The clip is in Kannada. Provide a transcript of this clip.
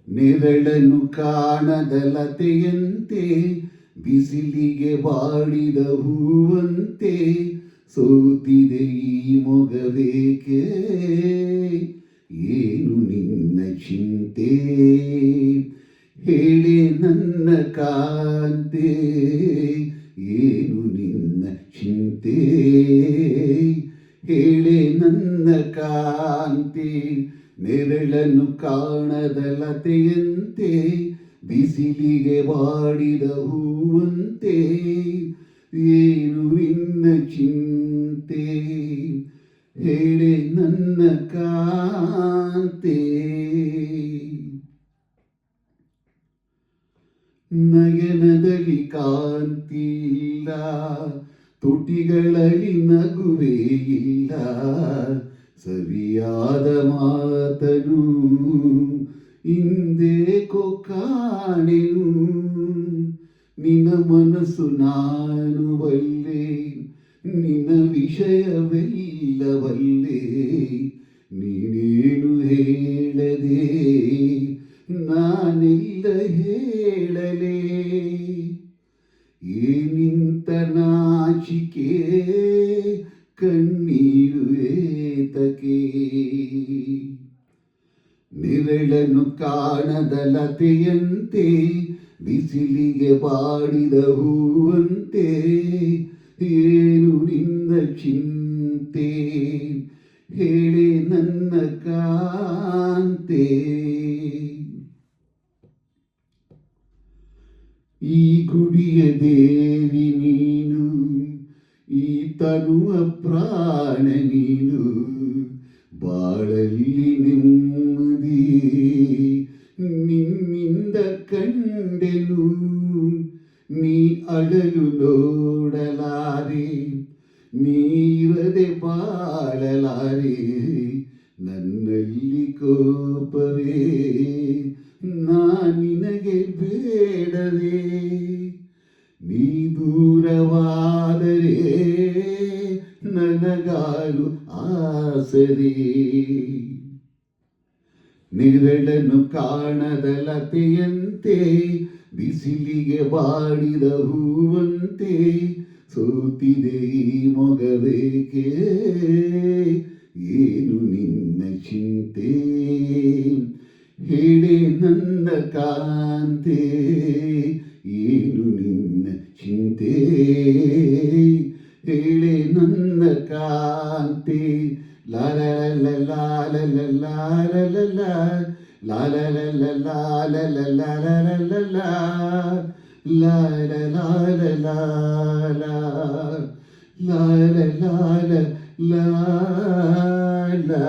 ನೆರಳನ್ನು ಕಾಣದ ಲತೆಯಂತೆ ಬಿಸಿಲಿಗೆ ಬಾಡಿದ ಹೂವಂತೆ ಸೋತಿದೆ ಈ ಮೊಗವೇಕೆ ಏನು ನಿನ್ನ ಚಿಂತೆ ಹೇಳೆ ನನ್ನ ಕಾಂತೆ ಏನು ನಿನ್ನ ಚಿಂತೆ ಹೇಳೆ ನನ್ನ ಕಾಂತೆ ನೆರಳನ್ನು ಕಾಣದ ಲತೆಯಂತೆ ಬಿಸಿಲಿಗೆ ಬಾಡಿದ ಹೂವಂತೆ ಏನು ನಿನ್ನ ಚಿಂತೆ ಹೇಳೆ ನನ್ನ ಕಾಂತೆ ನಯನದಲ್ಲಿ ಕಾಂತಿಲ್ಲ ತುಟಿಗಳಲ್ಲಿ ನಗುವೇ ಇಲ್ಲ ಸರಿಯಾದ ಮಾತನು ಹಿಂದೇಕೋ ಕಾಣೆನು ನಿನ್ನ ಮನಸ್ಸು ನಾನು ಬಲ್ಲೆ ನಿನ್ನ ವಿಷಯವೆಲ್ಲ ಬಲ್ಲೆ ನೀನೇನು ಹೇಳದೆ ನಾನೆಲ್ಲ ಹೇಳಲೇ ಏನಿಂತ ನಾಚಿಕೆ ಕಣ್ಣೀರು ಏತಕೆ ನೆರಳನ್ನು ಕಾಣದ ಲತೆಯಂತೆ ಬಿಸಿಲಿಗೆ ಬಾಡಿದ ಹೂವಂತೆ ಏನು ನಿನ್ನ ಚಿಂತೆ ಹೇಳೆ ನನ್ನ ಕಾಂತೆ ಈ ಗುಡಿಯ ದೇವಿ ನೀನು ಈ ತನುವ ಪ್ರಾಣ ನೀನು ಬಾಳಲ್ಲಿ ನೆಮ್ಮದಿ ನಿನ್ನಿಂದ ಕಂಡೆನು ನೀ ಅಳಲು ನೋಡಲಾರೆ ನೀರದೆ ಬಾಳಲಾರೆ ನನ್ನಲ್ಲಿ ಕೋಪವೇ ನಿನಗೆ ಬೇಡವೇ ನೀ ದೂರವಾದರೆ ನನಗಾರು ಆಸರೆ ನೆರಳನ್ನು ಕಾಣದ ಲತೆಯಂತೆ ಬಿಸಿಲಿಗೆ ಬಾಡಿದ ಹೂವಂತೆ ಸೋತಿದೆ ಈ ಮೊಗವೇಕೆ ಏನು ನಿನ್ನ ಚಿಂತೆ ಹೇಳೆ ನನ್ನ ಕಾಂತೆ ಏನು ನಿನ್ನ ಚಿಂತೆ ಹೇಳೆ ನನ್ನ ಕಾಂತೆ ಲಾಲ ಲಾಲ ಲಾಲ ಲಾಲ ಲಾಲ